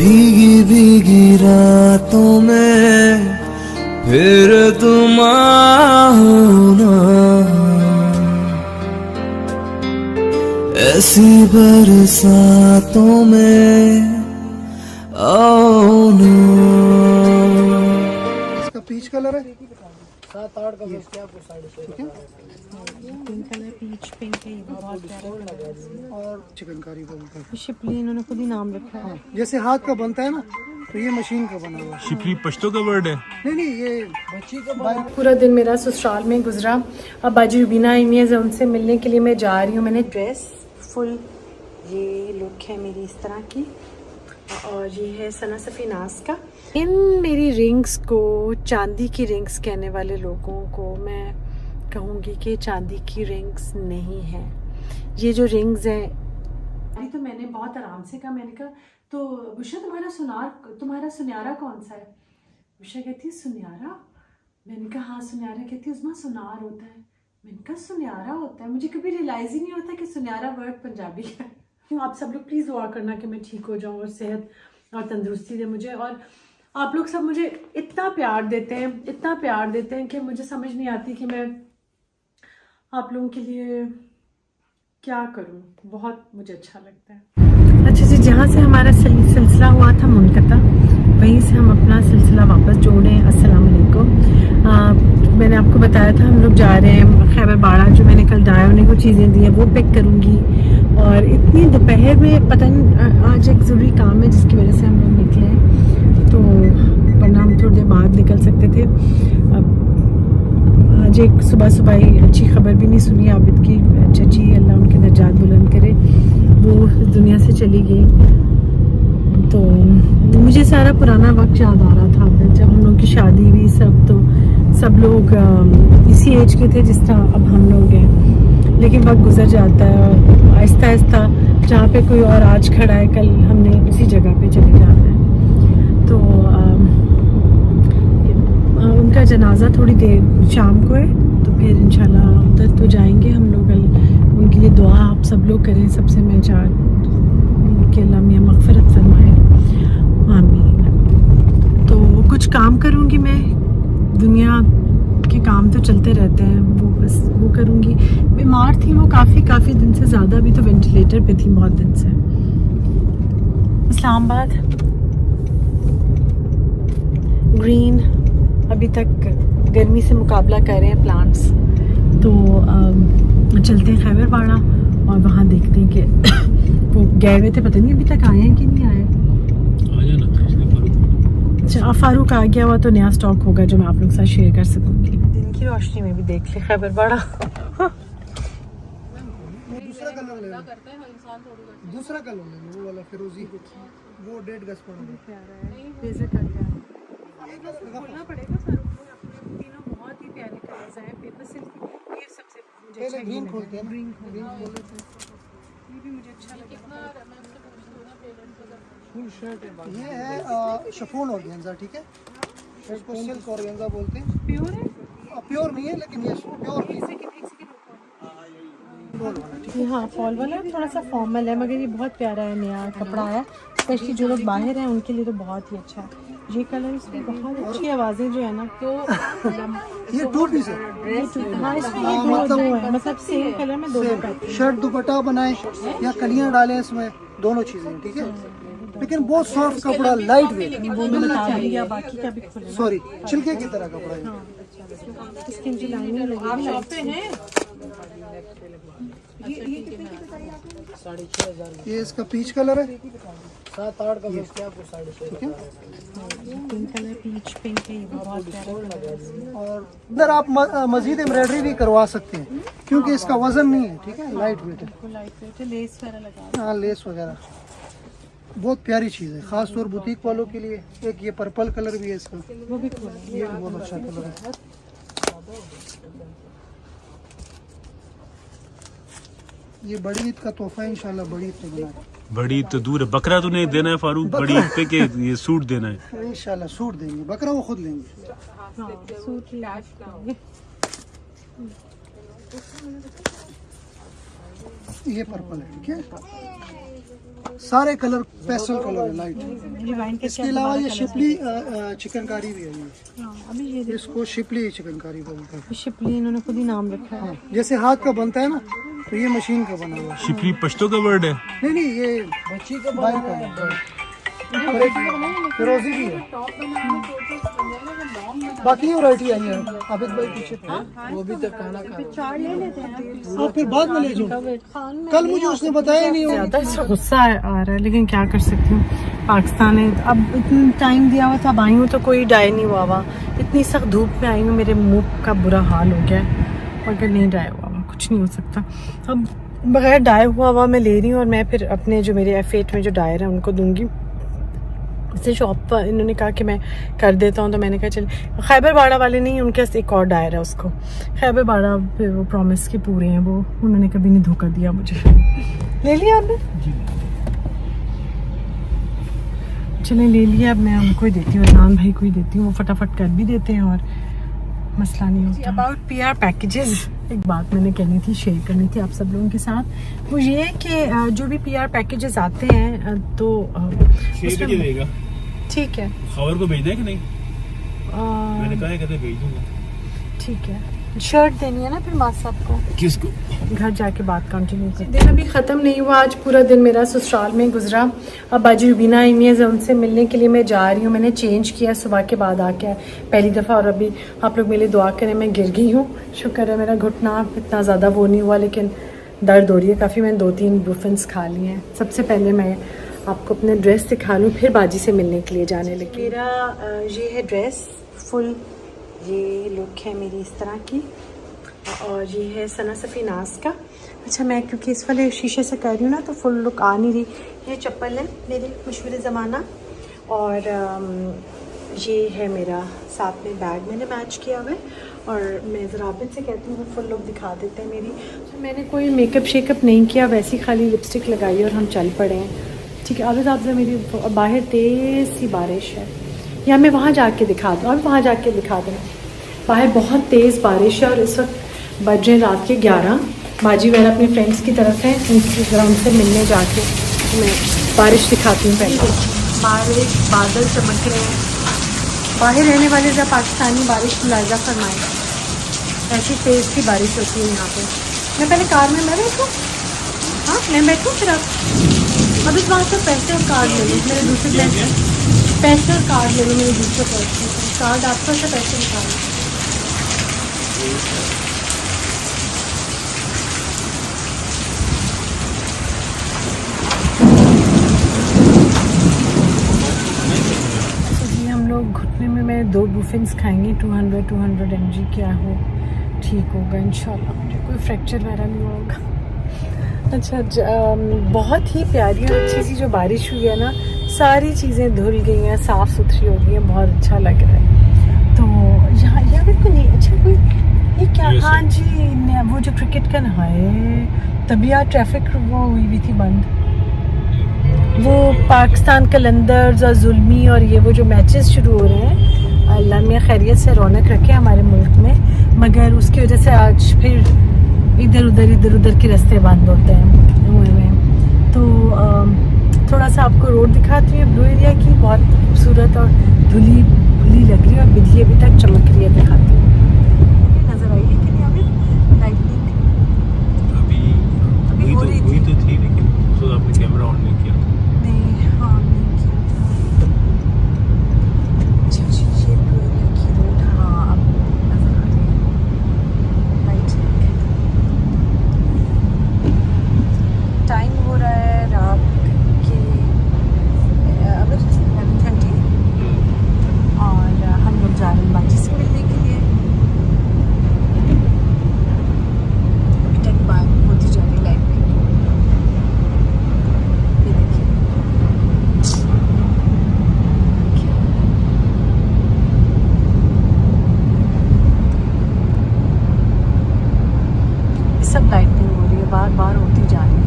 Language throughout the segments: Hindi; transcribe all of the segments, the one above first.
भीगी भीगी रातों में फिर तुम आओ, ऐसी बरसातों में आओ ना। इसका पीच कलर है, 7-8 का बस क्या कुछ 650 पिंक कलर, पीच पिंक है, ये बहुत प्यारा कलर है। और चिकनकारी का बनता है। शिपली इन्होंने खुद ही नाम रखा है। जैसे हाथ का बनता है ना, तो ये मशीन का बना हुआ है। शिपली पश्तो का वर्ड है। नहीं ये बच्ची का पूरा दिन मेरा ससुराल में गुजरा। अब बाजी रुबीना आई हुई है, उनसे मिलने के लिए मैं जा रही हूँ। मैंने ड्रेस फुल ये लुक है मेरी इस तरह की, और ये है सना सफीनास का। इन मेरी रिंग्स को चांदी की रिंग्स कहने वाले लोगों को मैं कहूँगी कि चांदी की रिंग्स नहीं है। ये जो रिंग्स हैं, अभी तो मैंने बहुत आराम से कहा, मैंने कहा तो बुशा तुम्हारा सुनहरा कौन सा है? बुशा कहती है सुनहरा। मैंने कहा हाँ सुनहरा। कहती है उसमें सुनार होता है। मैंने कहा सुनहरा होता है? मुझे कभी रियलाइज ही नहीं होता कि सुनहरा वर्ड पंजाबी है। आप सब लोग प्लीज़ दुआ करना कि मैं ठीक हो जाऊँ और सेहत और तंदुरुस्ती दे मुझे। और आप लोग सब मुझे इतना प्यार देते हैं कि मुझे समझ नहीं आती कि मैं आप लोगों के लिए क्या करूं। बहुत मुझे अच्छा लगता है। अच्छा जी, जहाँ से हमारा सिलसिला हुआ था मुनक़ता, वहीं से हम अपना सिलसिला वापस जोड़ें। अस्सलाम वालेकुम। मैंने आपको बताया था हम लोग जा रहे हैं खैबर बाड़ा। जो मैंने कल डायों को चीज़ें दी हैं वो पैक करूँगी। और इतनी दोपहर में पता नहीं, आज एक ज़रूरी काम है जिसकी वजह से हम लोग निकले हैं, तो वरना हम थोड़ी देर बाद निकल सकते थे। आज एक सुबह ही अच्छी खबर भी नहीं सुनी आबिद की चची, अल्लाह उनके दर्जात बुलंद करे, वो इस दुनिया से चली गई। तो मुझे सारा पुराना वक्त याद आ रहा था जब हम लोग की शादी हुई। सब लोग इसी एज के थे जिस तरह अब हम लोग हैं, लेकिन वक्त गुजर जाता है और आहिस्ता आहिस्ता जहाँ पे कोई और आज खड़ा है, कल हमने उसी जगह पे चले जाना है। तो उनका जनाजा थोड़ी देर शाम को है, तो फिर इंशाल्लाह उधर तो जाएंगे हम लोग। उनके लिए दुआ आप सब लोग करें। सबसे मैं कि अल्लाह मियां मग़फ़िरत फरमाए, आमीन। तो कुछ काम करूँगी मैं, दुनिया के काम तो चलते रहते हैं, वो करूँगी। बीमार थी वो काफ़ी दिन से, ज़्यादा भी तो वेंटिलेटर पे थी बहुत दिन से। इस्लामाबाद ग्रीन अभी तक गर्मी से मुकाबला कर रहे हैं प्लांट्स। तो चलते हैं खैबर बाड़ा और वहाँ देखते हैं कि वो गए हुए थे, पता नहीं अभी तक आए हैं कि नहीं आए। अच्छा, फारूक आ गया हुआ तो नया स्टॉक होगा जो मैं आप लोग के साथ शेयर कर सकूँगी। दिन की रोशनी में भी देख ले खैबर बाड़ा। दूसरा कलर ले लो, दूसरा कलर ले लो, वो वाला फिरोजी, वो 1.5 गज पड़ेगा। बोलना पड़ेगा फारूक को, तीनों बहुत ही प्यारे कलर्स हैं। पेपर सिल्क ये सबसे मुझे अच्छा ग्रीन खोलते हैं, ग्रीन ये भी मुझे अच्छा लगा। फुल शर्ट है, ये है शिफॉन ऑर्गेन्जा, ठीक है, इसको सिल्क ऑर्गेन्जा बोलते हैं। प्योर है? प्योर नहीं है लेकिन ये प्योर है। ये हाँ फॉल वाला है, थोड़ा सा फॉर्मल है, मगर ये बहुत प्यारा है, नया कपड़ा है। स्पेशली जो लोग बाहर हैं उनके लिए तो बहुत ही अच्छा है। ये कलर इसकी बहुत अच्छी आवाज़ें जो है ना, तो ये 2 पीस है। हाँ इसमें ये दो है, मतलब सेम कलर में दो शर्ट दुपट्टा बनाए या कलियां डालें, इसमें दोनों चीजें, ठीक है। लेकिन बहुत सॉफ्ट कपड़ा, लाइट वेट, वो मैं बता दूंगी, या बाकी का भी खोलें। सॉरी छिलके की तरह कपड़ा है। इसकी मुझे लाइनिंग लगी है। ये इसका पीच कलर है, 7-8 का बस क्या कुछ 650 पिंक कलर, पीच पिंक है, ये बहुत प्यारा कलर है। और इधर आप मजीद एम्ब्रॉयडरी भी करवा सकते हैं क्योंकि इसका वजन नहीं है, ठीक है, लाइट वेट है। लाइट वेट है, लेस वगैरह लगा। हाँ लेस वगैरह, बहुत प्यारी चीज़ है, खास तौर बुटीक वालों के लिए। एक ये पर्पल कलर भी है इसका, वो भी खोलें। ये बहुत अच्छा कलर है। ये बड़ी ईद का तोहफा है, इंशाल्लाह बड़ी ईद पे बना। बड़ी ईद तो दूर है, बकरा तो नहीं देना है फारूक, बड़ी ईद पे के ये सूट देना है। इंशाल्लाह सूट देंगे, बकरा वो खुद लेंगे। हाँ सूट ये पर्पल है, ठीक है। सारे कलर पेस्टल कलर है लाइट। रिवाइंड करके इसके अलावा ये शिपली चिकनकारी भी है ये। अभी ये इसको शिपली चिकनकारी बोलते हैं। शिपली इन्होंने खुद ही नाम रखा है। हाँ, जैसे हाथ का बनता है ना, तो ये मशीन का बना हुआ है। शिपली पश्तो का वर्ड है। नहीं नहीं, ये बच्ची का बाइक का है। और एक फिरोजी भी है। बाकी वैरायटी आई है। आबिद भाई पीछे थे। वो भी तक खाना खा चार ले लेते हैं हाँ, फिर बाद में ले जाओ। कल मुझे उसने बताया नहीं होगा। ज़्यादा इससे गुस्सा आ रहा है, लेकिन क्या कर सकती हूँ। पाकिस्तान है, अब इतना टाइम दिया हुआ था, अब आई हूँ तो कोई डाई नहीं हुआ हुआ। इतनी सख्त धूप में आई हूँ, मेरे मुंह का बुरा हाल हो गया है, मगर नहीं डाई हुआ हुआ, कुछ नहीं हो सकता। अब बगैर डाई हुआ हुआ मैं ले रही हूँ, और मैं फिर अपने जो मेरे F8 में जो डायर है उनको दूंगी। इससे शॉप पर इन्होंने कहा कि मैं कर देता हूँ, तो मैंने कहा चल। खैबर बाड़ा वाले नहीं, उनके पास एक और डायर है, उसको खैबर बाड़ा पे वो प्रॉमिस के पूरे हैं, वो उन्होंने कभी नहीं धोखा दिया मुझे। ले लिया आपने? चलें ले लिया, अब मैं उनको ही देती हूँ, अदनान भाई को ही देती हूँ, वो फटाफट कर भी देते हैं और मसला नहीं होता। अबाउट PR पैकेजेस एक बात मैंने कहनी थी, शेयर करनी थी आप सब लोगों के साथ। वो ये है कि जो भी PR पैकेजेस आते हैं तो देगा। ठीक है, खबर को भेजना है कि नहीं? मैंने कहा है कहते भेज दूंगा। ठीक है, शर्ट देनी है ना फिर माँ साहब को, किसको? घर जाके बात कंटिन्यू कर। दिन अभी ख़त्म नहीं हुआ, आज पूरा दिन मेरा ससुराल में गुजरा। अब बाजी रुबीना आई हुई है, उनसे मिलने के लिए मैं जा रही हूँ। मैंने चेंज किया सुबह के बाद आके पहली दफ़ा, और अभी आप लोग मेरे लिए दुआ करें, मैं गिर गई हूँ। शुक्र है मेरा घुटना इतना ज़्यादा वो नहीं हुआ, लेकिन दर्द हो रही है काफ़ी। मैंने 2-3 ब्रूफिन्स खा लिए हैं। सबसे पहले मैं आपको अपने ड्रेस दिखा लूँ, फिर बाजी से मिलने के लिए जाने लगी। मेरा ये है ड्रेस, फुल ये लुक है मेरी इस तरह की, और ये है सना सफ़ी नाज का। अच्छा, मैं क्योंकि इस वाले शीशे से कर रही हूँ ना, तो फुल लुक आ नहीं रही। ये चप्पल है मेरी मशहूर ज़माना, और ये है मेरा साथ में बैग मैंने मैच किया हुआ है। और मैं ज़रा आबिद से कहती हूँ वो फुल लुक दिखा देते हैं मेरी। तो मैंने कोई मेकअप शेकअप नहीं किया, वैसी खाली लिपस्टिक लगाई और हम चल पड़े हैं। ठीक है, आबिद आप मेरी बाहर तेज़ सी बारिश है, या मैं वहाँ जाके दिखा दूँ, अब वहाँ जाके दिखा देना। बाहर बहुत तेज़ बारिश है, और इस वक्त बज रहे रात के 11। बाजी वगैरह अपने फ्रेंड्स की तरफ है, उनसे मिलने जाके मैं बारिश दिखाती हूँ। पहले बाहर एक बादल चमक रहे हैं। बाहर रहने वाले जब पाकिस्तानी बारिश मुलाजा फरमाएगा, ऐसी तेज़ सी बारिश होती है यहाँ पे। मैं पहले कार में मैं बैठूँ? हाँ मैं बैठूँ, फिर आप अब इस वहाँ से पैसे और कार्ड ले लो मेरे दूसरे पैसे और कार्ड ले लो मेरे दूसरे पैसे कार्ड आपको से पैसे निकालो। हम लोग घुटने में मैं 2 बुफिन्स खाएंगे, 200 mg क्या हो, ठीक होगा इंशाल्लाह, मुझे कोई फ्रैक्चर वगैरह नहीं होगा। अच्छा, बहुत ही प्यारी और अच्छी सी जो बारिश हुई है ना, सारी चीज़ें धुल गई हैं, साफ़ सुथरी हो गई हैं, बहुत अच्छा लग रहा है। तो यहाँ बिल्कुल नहीं अच्छा कोई ये क्या, हाँ जी वो जो क्रिकेट का ना है, तभी यार ट्रैफिक वो हुई भी थी बंद, वो पाकिस्तान कलंदर्स और जुल्मी और ये वो जो मैचेस शुरू हो रहे हैं। अल्लाह मियां खैरियत से रौनक रखे हमारे मुल्क में, मगर उसकी वजह से आज फिर इधर उधर के रास्ते बंद होते हैं में। तो थोड़ा सा आपको रोड दिखाती हूँ ब्लू एरिया की, बहुत खूबसूरत और धुली लग रही है, और बिजली अभी तक चमक रही है, दिखाती हूँ। नजर आई है कि नहीं अभी लाइटनिंग? अभी हुई तो थी, लेकिन तो आपने कैमरा ऑन नहीं किया। नहीं, हाँ नहीं किया। अच्छा ये ब्लू एरिया की रोड, हाँ अब नजर आ रही है लाइट। टाइम हो रहा है रात के 11:30, और हम लोग जा रहे हैं बाजी से मिलने के लिए। अभी तक बात होती जा रही लाइट में, ये देखिए सब लाइटनिंग हो रही है, बार होती जा रही है।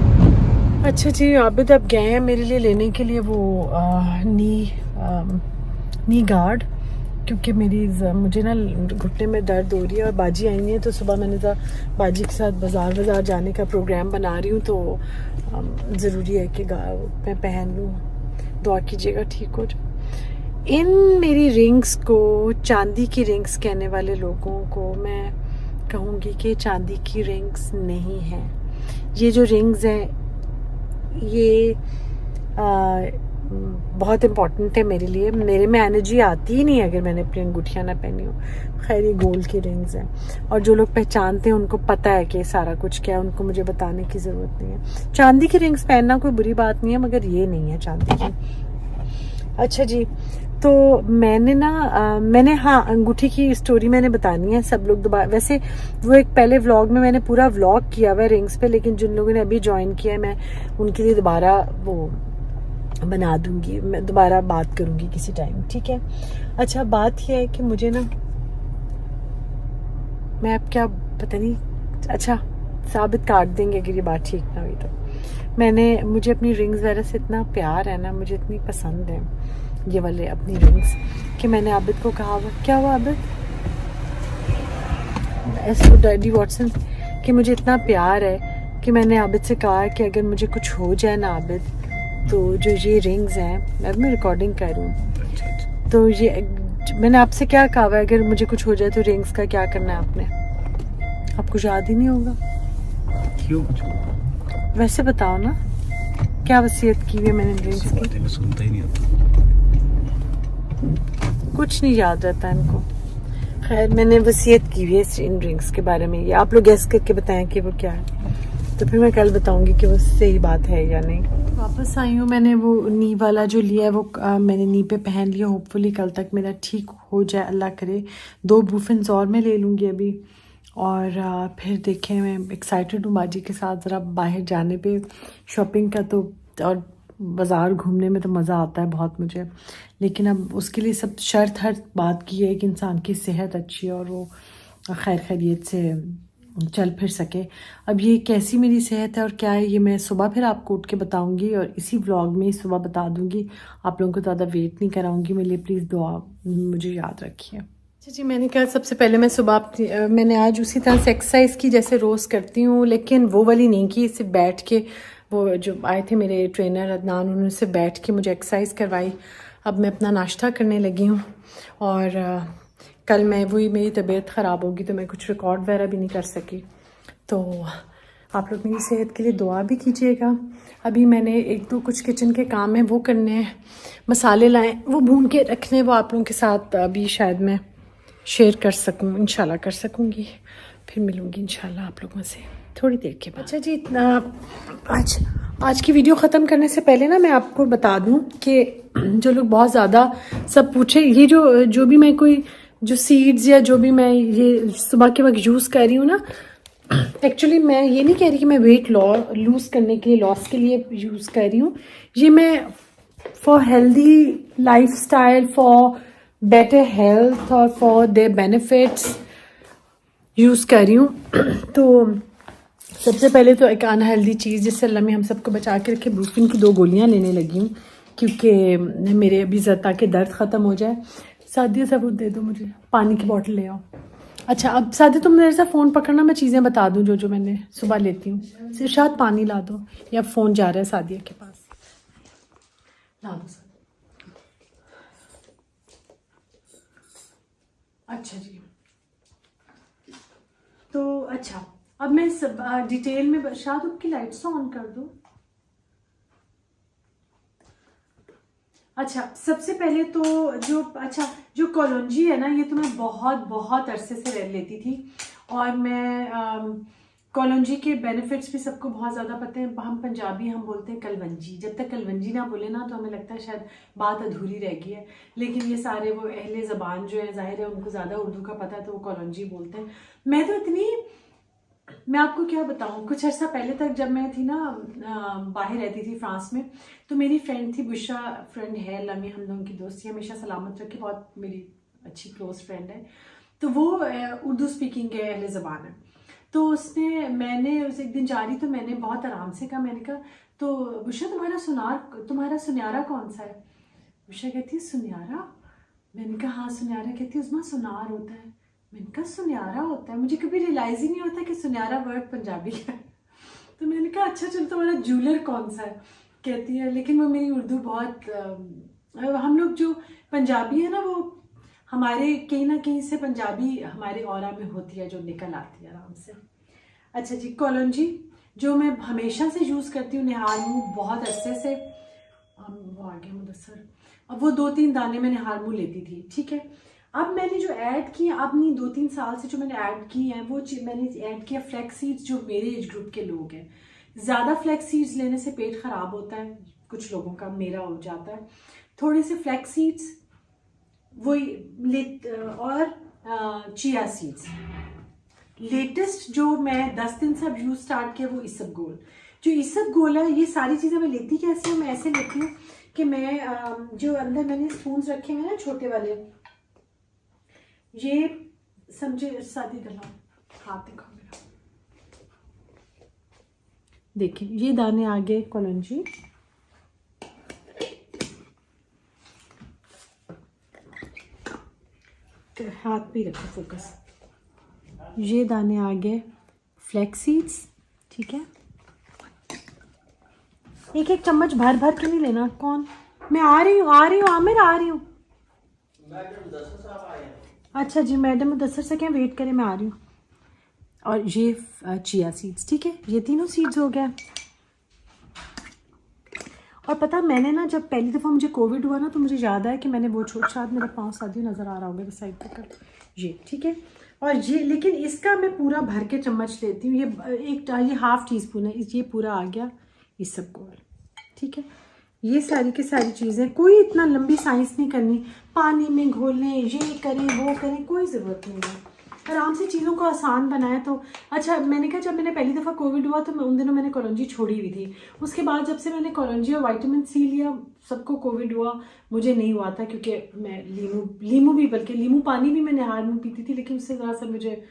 अच्छा जी, आबिद अब गए हैं मेरे लिए लेने के लिए वो नी गार्ड, क्योंकि मुझे ना घुटने में दर्द हो रही है और बाजी आई है, तो सुबह मैंने कहा बाजी के साथ बाज़ार जाने का प्रोग्राम बना रही हूँ, तो ज़रूरी है कि मैं पहन लूँ। दुआ कीजिएगा ठीक हो जाए। इन मेरी रिंग्स को चांदी की रिंग्स कहने वाले लोगों को मैं कहूँगी कि चांदी की रिंग्स नहीं हैं। ये जो रिंग्स हैं ये बहुत इम्पॉर्टेंट है मेरे लिए। मेरे में एनर्जी आती ही नहीं अगर मैंने अपनी अंगूठियाँ ना पहनी हो। खैर ये गोल्ड की रिंग्स हैं और जो लोग पहचानते हैं उनको पता है कि सारा कुछ क्या है, उनको मुझे बताने की ज़रूरत नहीं है। चांदी की रिंग्स पहनना कोई बुरी बात नहीं है, मगर ये नहीं है चांदी की। अच्छा जी, तो मैंने हाँ अंगूठी की स्टोरी मैंने बतानी है। सब लोग दोबारा, वैसे वो एक पहले व्लॉग में मैंने पूरा व्लॉग किया हुआ है रिंग्स पे, लेकिन जिन लोगों ने अभी ज्वाइन किया है मैं उनके लिए दोबारा वो बना दूंगी, मैं दोबारा बात करूंगी किसी टाइम, ठीक है। अच्छा बात यह है कि मुझे ना, मैं अब क्या पता नहीं, अच्छा साबित काट देंगे अगर ये बात ठीक ना हुई तो। मुझे अपनी रिंग्स वगैरह से इतना प्यार है ना, मुझे इतनी पसंद है ये वाले अपनी रिंग्स कि मैंने आबिद को कहा हुआ, क्या हुआ आबिद, ऐसे डैडी वॉटसन, कि मुझे इतना प्यार है कि मैंने आबिद से कहा कि अगर मुझे कुछ हो जाए ना आबिद, तो जो ये रिंग्स हैं, अब मैं रिकॉर्डिंग कर रही हूँ, तो ये मैंने आपसे क्या कहा है, अगर मुझे कुछ हो जाए तो रिंग्स का क्या करना है आपने? आपको याद ही नहीं होगा? क्यों? वैसे बताओ ना, क्या वसीयत की हुई है मैंने रिंग्स की? मैं सुनता ही नहीं आता, कुछ नहीं याद रहता इनको। खैर मैंने वसीयत की हुई है इन रिंग्स के बारे में, ये आप लोग गैस करके बताएं कि वो क्या है, तो फिर मैं कल बताऊंगी कि वो सही बात है या नहीं। वापस आई हूँ, मैंने वो नी वाला जो लिया है वो मैंने नी पे पहन लिया। होपफुली कल तक मेरा ठीक हो जाए, अल्लाह करे। 2 बूफिन्स और मैं ले लूँगी अभी, और फिर देखें। मैं एक्साइटेड हूँ बाजी के साथ ज़रा बाहर जाने पे, शॉपिंग का तो, और बाज़ार घूमने में तो मज़ा आता है बहुत मुझे, लेकिन अब उसके लिए सब शर्त हर बात की है कि इंसान की सेहत अच्छी है और वो खैर खैरियत से चल फिर सके। अब ये कैसी मेरी सेहत है और क्या है, ये मैं सुबह फिर आपको उठ के बताऊंगी और इसी व्लॉग में ही सुबह बता दूंगी। आप लोगों को ज़्यादा वेट नहीं कराऊंगी, मेरे लिए प्लीज़ दुआ मुझे याद रखिए। अच्छा जी, मैंने कहा सबसे पहले मैं सुबह मैंने आज उसी तरह से एक्सरसाइज की जैसे रोज़ करती हूँ, लेकिन वो वाली नहीं की, सिर्फ बैठ के, वो जो आए थे मेरे ट्रेनर अदनान, उन्होंने सिर्फ बैठ के मुझे एक्सरसाइज करवाई। अब मैं अपना नाश्ता करने लगी हूँ, और कल मैं वही, मेरी तबीयत ख़राब होगी तो मैं कुछ रिकॉर्ड वगैरह भी नहीं कर सकी, तो आप लोग मेरी सेहत के लिए दुआ भी कीजिएगा। अभी मैंने 1-2 कुछ किचन के काम हैं वो करने हैं, मसाले लाए वो भून के रखने, वो आप लोगों के साथ अभी शायद मैं शेयर कर सकूँ, इंशाल्लाह कर सकूँगी। फिर मिलूँगी इंशाल्लाह आप लोगों से थोड़ी देर के बाद। अच्छा जी, इतना आज की वीडियो ख़त्म करने से पहले ना मैं आपको बता दूँ कि जो लोग बहुत ज़्यादा सब पूछे, ये जो भी मैं कोई जो सीड्स या जो भी मैं ये सुबह के वक्त यूज़ कर रही हूँ ना, एक्चुअली मैं ये नहीं कह रही कि मैं वेट लूज़ करने के लिए, लॉस के लिए यूज़ कर रही हूँ। ये मैं for healthy lifestyle, for better health और फॉर देयर बेनिफिट्स यूज़ कर रही हूँ। तो सबसे पहले तो एक अनहेल्दी चीज़ जिससे अल्लाह में हम सबको बचा के रखे, ब्रूफिन की 2 गोलियाँ लेने लगी हूँ, क्योंकि मेरे अभी ताकि दर्द ख़त्म हो जाए। सादिया सबूत दे दो मुझे, पानी की बोतल ले आओ। अच्छा अब सादिया तुम मेरे साथ फ़ोन पकड़ना, मैं चीज़ें बता दूँ जो मैंने सुबह लेती हूँ। सिर्शाद पानी ला दो, या फ़ोन जा रहा है सादिया के पास, ला दो सादिया। अच्छा जी, तो अच्छा अब मैं सब डिटेल में, शायद आपकी लाइट्स ऑन कर दूँ। अच्छा सबसे पहले तो जो कॉलोंजी है ना, ये तो मैं बहुत अरसे से रह लेती थी, और मैं कॉलोंजी के बेनिफिट्स भी सबको बहुत ज़्यादा पता है। हम पंजाबी हम बोलते हैं कलवंजी, जब तक कलवंजी ना बोले ना तो हमें लगता है शायद बात अधूरी रह गई है, लेकिन ये सारे वो अहले ज़बान जो है, ज़ाहिर है उनको ज़्यादा उर्दू का पता है तो वो कॉलोंजी बोलते हैं। मैं आपको क्या बताऊं, कुछ अर्सा पहले तक जब मैं थी ना बाहर रहती थी फ्रांस में, तो मेरी फ्रेंड थी बुशरा, फ्रेंड है लमी, हम लोगों की दोस्ती हमेशा सलामत रखी, बहुत मेरी अच्छी क्लोज फ्रेंड है। तो वो उर्दू स्पीकिंग है, अहले ज़बान है। तो मैंने उस एक दिन जा रही, तो मैंने बहुत आराम से कहा, मैंने कहा तो बुशरा तुम्हारा सुनहरा कौन सा है? बुशरा कहती है सुनहरा, मैंने कहा हाँ सुनहरा। कहती उस्मा सुनार होता है। मैंने कहा सुनहरा होता है, मुझे कभी रियलाइज ही नहीं होता कि सुनहरा वर्ड पंजाबी का है। तो मैंने कहा अच्छा चलो तुम्हारा ज्वेलर कौन सा है। कहती है लेकिन वो मेरी उर्दू बहुत हम लोग जो पंजाबी है ना वो हमारे कहीं ना कहीं से पंजाबी हमारे ऑरा में होती है जो निकल आती है आराम से। अच्छा जी कॉलंजी जो मैं हमेशा से यूज़ करती हूँ निहार मुँह बहुत अरसे से, वो आ गया मुदस्सर। अब वो 2-3 दाने मैं निहार मुँह लेती थी, ठीक है। अब मैंने जो ऐड किए अपनी 2-3 साल से जो मैंने ऐड की हैं वो मैंने ऐड किया फ्लैक्स सीड्स जो मेरे एज ग्रुप के लोग हैं। ज़्यादा फ्लैक्स सीड्स लेने से पेट ख़राब होता है कुछ लोगों का, मेरा हो जाता है। थोड़े से फ्लैक्स सीड्स वही और चिया सीड्स। लेटेस्ट जो मैं 10 दिन से अब यूज़ स्टार्ट किया वो इसबगोल। जो इसबगोल है ये सारी चीज़ें मैं लेती कैसे हूँ, मैं ऐसे लेती हूँ कि मैं जो अंदर मैंने स्पून्स रखे हुए हैं ना छोटे वाले, ये समझे शादी गला हाथ दिखाओ मेरा, देखिए ये दाने आ गए कॉलंजी। तो हाथ पे रखो फोकस। ये दाने आ गए फ्लैक्स सीड्स, ठीक है। एक एक चम्मच भर भर के नहीं लेना। कौन? मैं आ रही हूँ आमिर आ रही हूँ। अच्छा जी मैडम मुदस्सर से क्या वेट करें, मैं आ रही हूँ। और ये चिया सीड्स, ठीक है, ये तीनों सीड्स हो गया। और पता मैंने ना जब पहली दफ़ा मुझे कोविड हुआ ना तो मुझे याद आया कि मैंने वो शायद मेरा 5 साथी नज़र आ रहा होगा साइड पे कर ये, ठीक है। और ये लेकिन इसका मैं पूरा भर के चम्मच लेती हूँ। ये 1/2 टीस्पून है, ये पूरा आ गया इसबगोल, ठीक है। ये सारी की सारी चीज़ें, कोई इतना लंबी साइंस नहीं करनी, पानी में घोलें ये करें वो करें, कोई ज़रूरत नहीं है। आराम से चीज़ों को आसान बनाया तो अच्छा। मैंने कहा जब मैंने पहली दफ़ा कोविड हुआ तो मैं उन दिनों मैंने कॉलंजी छोड़ी हुई थी। उसके बाद जब से मैंने कॉलंजी और विटामिन सी लिया सबको कोविड हुआ, मुझे नहीं हुआ था क्योंकि मैं लीमू भी बल्कि लीमू पानी भी मैं निहार में पीती थी, लेकिन उससे ज़रा सा मुझे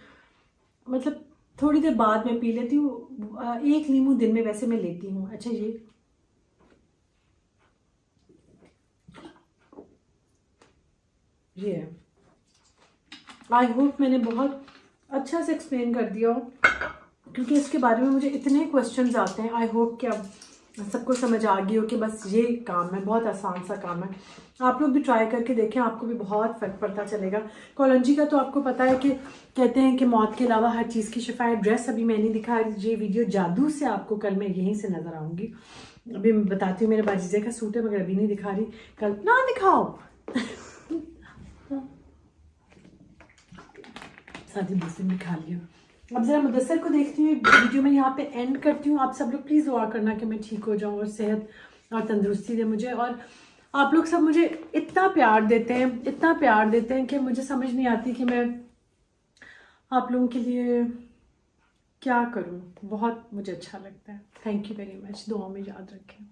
मतलब थोड़ी देर बाद मैं पी लेती हूँ। 1 लीमू दिन में वैसे मैं लेती हूँ। अच्छा ये आई होप मैंने बहुत अच्छा से एक्सप्लेन कर दिया हो, क्योंकि इसके बारे में मुझे इतने क्वेश्चंस आते हैं। आई होप कि अब सबको समझ आ गई हो कि बस ये काम है, बहुत आसान सा काम है। आप लोग भी ट्राई करके देखें, आपको भी बहुत फ़र्क पड़ता चलेगा। कॉलंजी का तो आपको पता है कि कहते हैं कि मौत के अलावा हर चीज़ की शिफा है। ड्रेस अभी मैं नहीं दिखा, ये वीडियो जादू से आपको कल मैं यहीं से नज़र आऊँगी। अभी मैं बताती हूँ मेरे बाजीजे का सूट है मगर अभी नहीं दिखा रही, कल ना दिखाओ। साथी दूसरे में खा लिया। अब ज़रा मुदस्सर को देखती हूँ, वीडियो में यहाँ पे एंड करती हूँ। आप सब लोग प्लीज़ दुआ करना कि मैं ठीक हो जाऊँ और सेहत और तंदुरुस्ती दे मुझे। और आप लोग सब मुझे इतना प्यार देते हैं कि मुझे समझ नहीं आती कि मैं आप लोगों के लिए क्या करूँ। बहुत मुझे अच्छा लगता है। थैंक यू वेरी मच, दुआ में याद रखें।